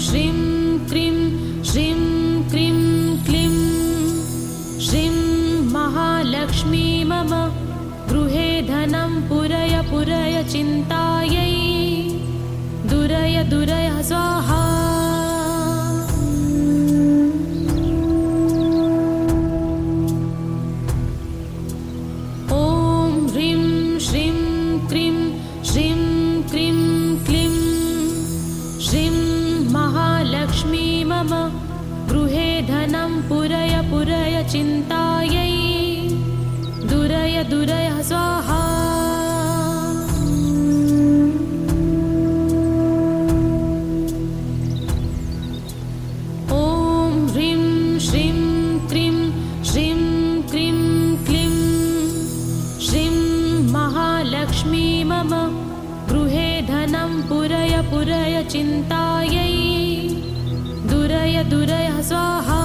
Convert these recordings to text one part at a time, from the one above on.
श्रीं क्रीं श्रीं क्रीं क्लीं श्रीं महालक्ष्मी मम गृहे धनं पुरय पुरय चिन्तायै दुरय दुरय स्वाहा। ॐ ह्रीं श्रीं क्रीं श्रीं क्रीं क्लीं श्रीं महालक्ष्मी मम गृहे धनं पुरय पुरय चिन्तायै दुरय दुरय स्वाहा। ॐ ह्रीं श्रीं क्रीं श्रीं क्रीं क्लीं श्रीं महालक्ष्मी मम गृहे धनं पुरय पुरय चिन्तायै दुरय दुरय स्वाहा।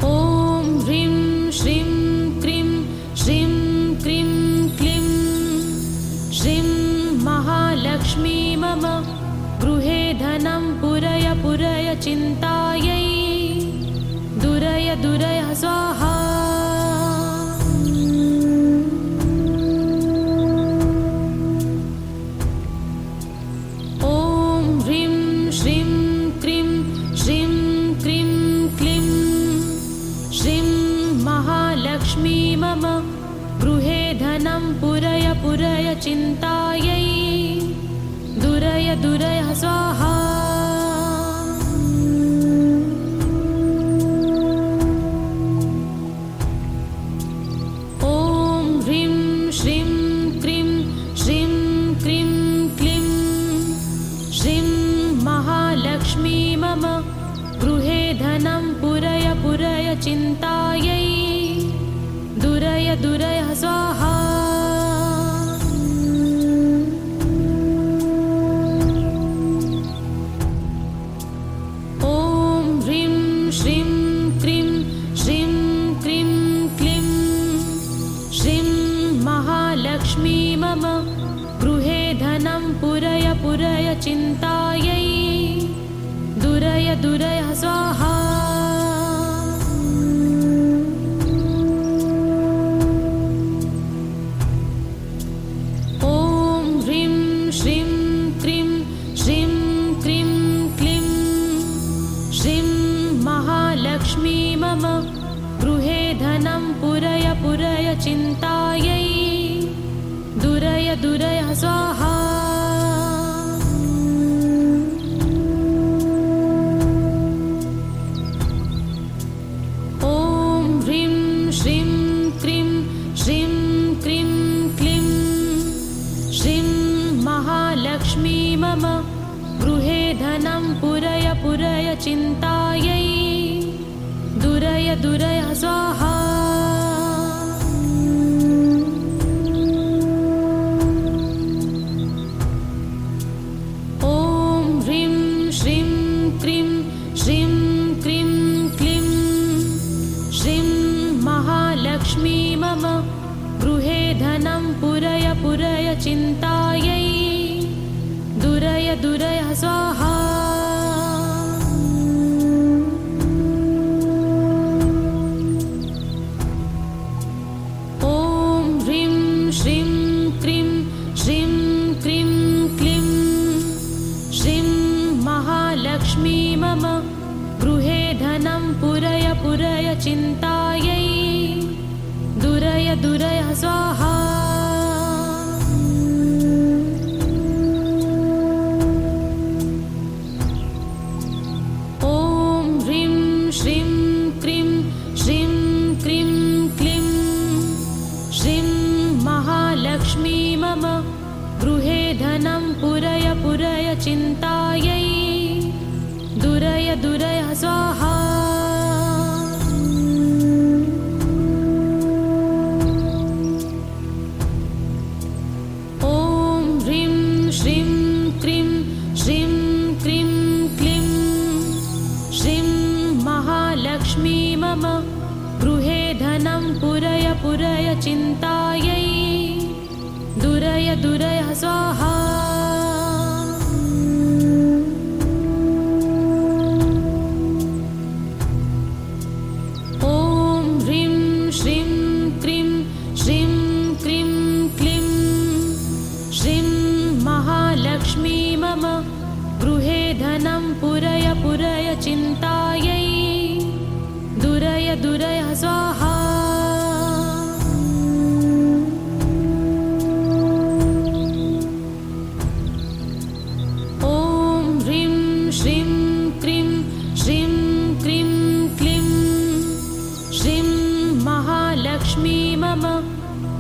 ॐ ह्रीं श्रीं क्रीं श्रीं क्रीं क्लीं श्रीं महालक्ष्मी मम गृहे धनं पुरय पुरय चिन्तायै दुरय दुरय स्वाहा। ॐ ह्रीं श्रीं क्रीं श्रीं क्रीं क्लीं श्रीं महालक्ष्मी मम गृहे धनं पुरय पुरय चिन्तायै दुरय दुरय स्वाहा। ॐ ह्रीं श्रीं क्रीं श्रीं क्रीं क्लीं श्रीं महालक्ष्मी मम गृहे धनं पुरय पुरय चिन्तायै दुरय दुरय स्वाहा। ॐ ह्रीं श्रीं क्रीं श्रीं क्रीं क्लीं श्रीं महालक्ष्मी मम गृहे धनं पुरय पुरय चिन्तायै दुरय दुरय स्वाहा। ॐ ह्रीं श्रीं क्रीं श्रीं क्रीं क्लीं श्रीं महालक्ष्मी मम गृहे धनं पुरय पुरय चिन्तायै दुरय दुरय स्वाहा। ॐ ह्रीं श्रीं क्रीं श्रीं क्रीं क्लीं श्रीं महालक्ष्मी मम गृहे धनं पुरय पुरय चिन्तायै दुरय दुरय स्वाहा। ॐ ह्रीं श्रीं क्रीं श्रीं क्रीं क्लीं श्रीं महालक्ष्मी मम गृहे धनं पुरय पुरय चिन्तायै दुरय दुरय स्वाहा। ॐ ह्रीं श्रीं क्रीं श्रीं क्रीं क्लीं श्रीं महालक्ष्मी मम गृहे धनं पुरय पुरय चिन्तायै दुरय दुरय स्वाहा। ॐ ह्रीं श्रीं क्रीं श्रीं क्रीं क्लीं श्रीं महालक्ष्मी मम गृहे धनं पुरय पुरय चिन्तायै दुरय दुरय स्वाहा। ॐ ह्रीं श्रीं क्रीं श्रीं क्रीं क्लीं श्रीं महालक्ष्मी मम गृहे धनं पुरय पुरय चिन्तायै दुरय दुरय स्वाहा ॐ ह्रीं श्रीं क्रीं श्रीं क्रीं क्लीं श्रीं महालक्ष्मी मम गृहे धनं पुरय पुरय चिन्तायै दुरय दुरय स्वाहा ॐ ह्रीं श्रीं क्रीं श्रीं क्रीं क्लीं श्रीं महालक्ष्मी मम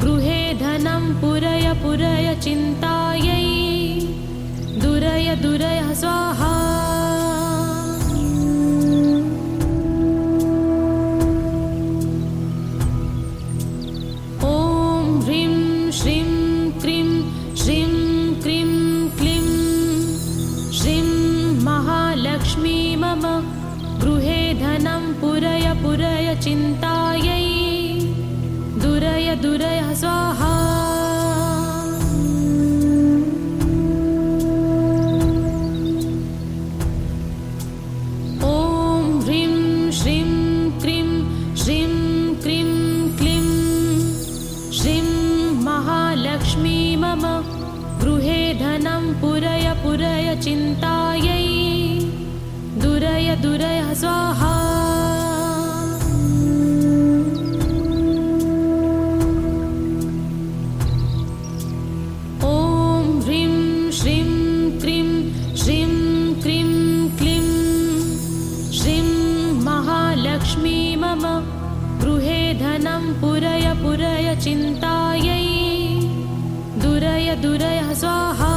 गृहे धनं पुरय पुरय चिन्तायै दुरय दुरय स्वाहा ॐ ह्रीं श्रीं क्रीं श्रीं क्रीं क्लीं श्रीं महालक्ष्मी मम गृहे धनं पुरय पुरय चिन्तायै दुरय दुरय स्वाहा ॐ ह्रीं श्रीं क्रीं श्रीं क्रीं क्लीं श्रीं महालक्ष्मी मम गृहे धनं पुरय पुरय चिन्तायै दुरय दुरय स्वाहा ॐ ह्रीं श्रीं क्रीं श्रीं क्रीं क्लीं श्रीं महालक्ष्मी मम गृहे धनं पुरय पुरय चिन्तायै दुरय दुरय स्वाहा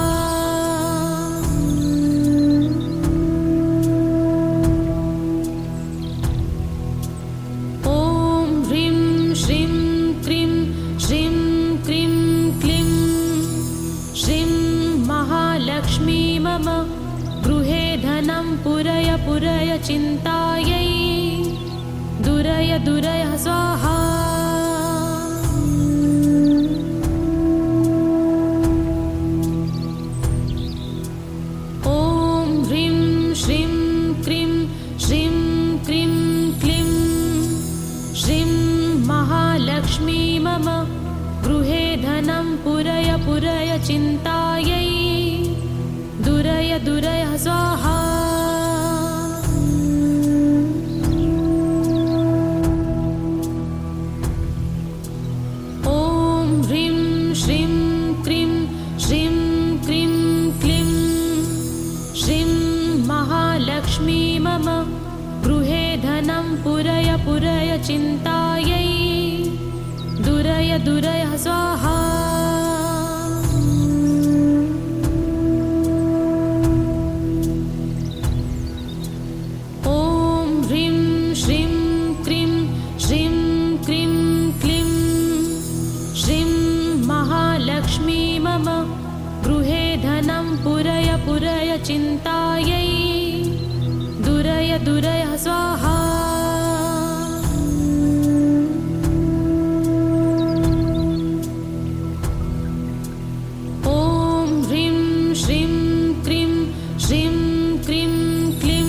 ॐ ह्रीं श्रीं क्रीं श्रीं क्रीं क्लीं श्रीं महालक्ष्मी मम गृहे धनं पुरय पुरय चिन्तायै दुरय दुरय स्वाहा ॐ ह्रीं श्रीं क्रीं श्रीं क्रीं क्लीं श्रीं महालक्ष्मी मम गृहे धनं पुरय पुरय चिन्तायै दुरय दुरय स्वाहा ॐ ह्रीं श्रीं क्रीं श्रीं क्रीं क्लीं श्रीं महालक्ष्मी मम गृहे धनं पुरय पुरय चिन्तायै दुरय दुरय स्वाहा ॐ ह्रीं श्रीं क्रीं श्रीं क्रीं क्लीं श्रीं महालक्ष्मी मम गृहे धनं पुरय पुरय चिन्तायै दुरय दुरय स्वाहा ॐ ह्रीं श्रीं क्रीं श्रीं क्रीं क्लीं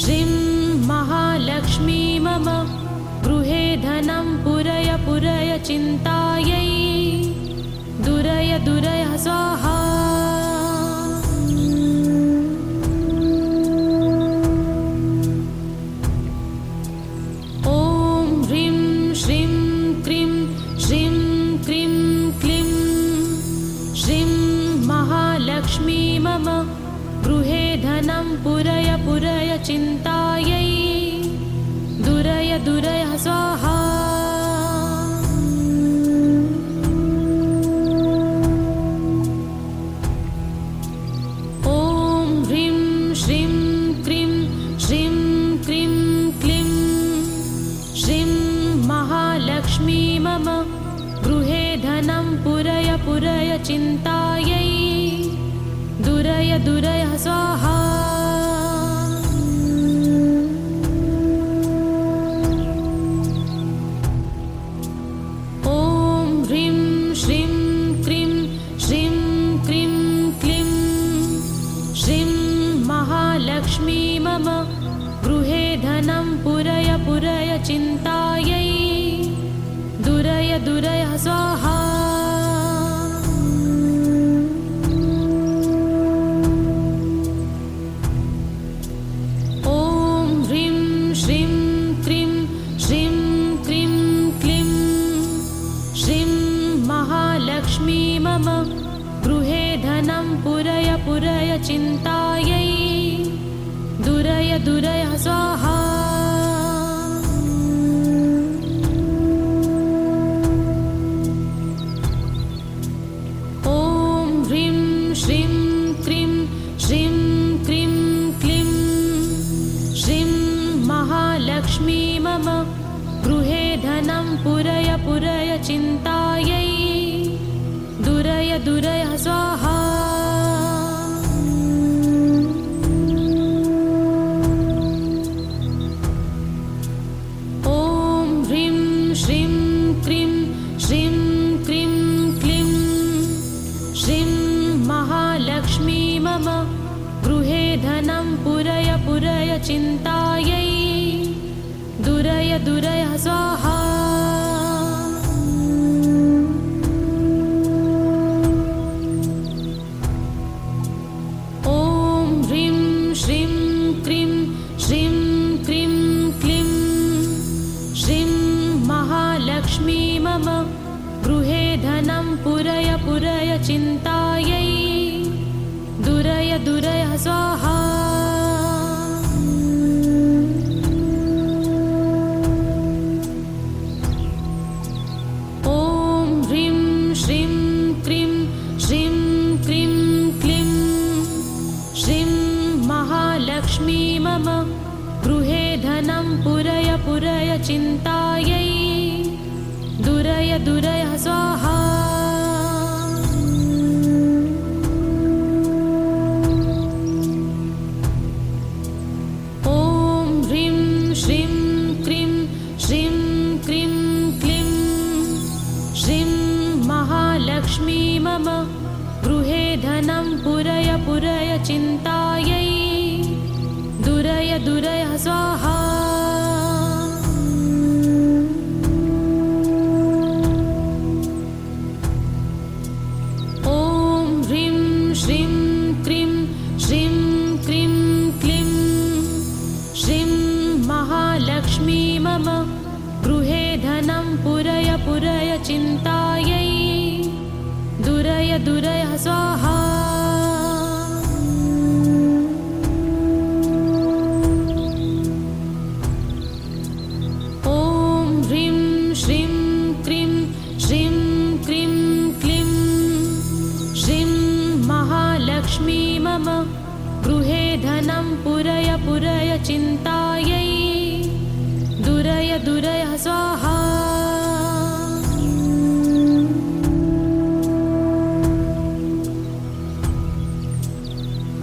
श्रीं महालक्ष्मी मम गृहे धनं पुरय पुरय चिन्तायै दुरय दुरय स्वाहा ॐ ह्रीं श्रीं क्रीं श्रीं क्रीं क्लीं श्रीं महालक्ष्मी मम गृहे धनं पुरय पुरय चिन्तायै दुरय दुरय स्वाहा ॐ ह्रीं श्रीं क्रीं श्रीं क्रीं क्लीं श्रीं महालक्ष्मी मम गृहे धनं पुरय पुरय चिन्तायै दुरय दुरय स्वाहा ॐ ह्रीं श्रीं क्रीं मम गृहे धनं पुरय पुरय चिन्तायै दुरय दुरय स्वाहा। ॐ ह्रीं श्रीं क्रीं श्रीं क्रीं क्लीं श्रीं महालक्ष्मी मम गृहे धनं पुरय पुरय चिन्तायै दुरय दुरय स्वाहा। ॐ ह्रीं श्रीं क्रीं श्रीं क्रीं क्लीं श्रीं महालक्ष्मी मम गृहे धनं पुरय पुरय चिन्तायै दुरय दुरय स्वाहा। ॐ ह्रीं श्रीं क्रीं श्रीं क्रीं क्लीं श्रीं महालक्ष्मी मम गृहे धनं पुरय पुरय चिन्तायै दुरय दुरय स्वाहा। ॐ ह्रीं श्रीं क्रीं श्रीं क्रीं क्लीं श्रीं महालक्ष्मी मम गृहे धनं पुरय पुरय चिन्तायै दुरय दुरय स्वाहा। ॐ ह्रीं श्रीं क्रीं श्रीं क्रीं क्लीं श्रीं महालक्ष्मी मम गृहे धनं पुरय पुरय चिन्तायै दुरय दुरय स्वाहा। ॐ ह्रीं श्रीं क्रीं श्रीं क्रीं क्लीं श्रीं महालक्ष्मी मम गृहे धनं पुरय पुरय चिन्तायै दुरय दुरय स्वाहा। ॐ ह्रीं श्रीं क्रीं श्रीं क्रीं क्लीं श्रीं महालक्ष्मी मम गृहे धनं पुरय पुरय चिन्तायै दुरय दुरय स्वाहा।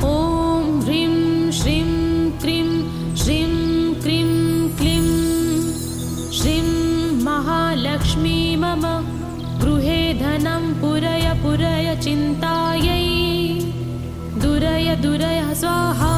ॐ ह्रीं श्रीं क्रीं श्रीं क्रीं क्लीं श्रीं महालक्ष्मी मम गृहे धनं पुरय पुरय चिन्तायै दुरय दुरय स्वाहा।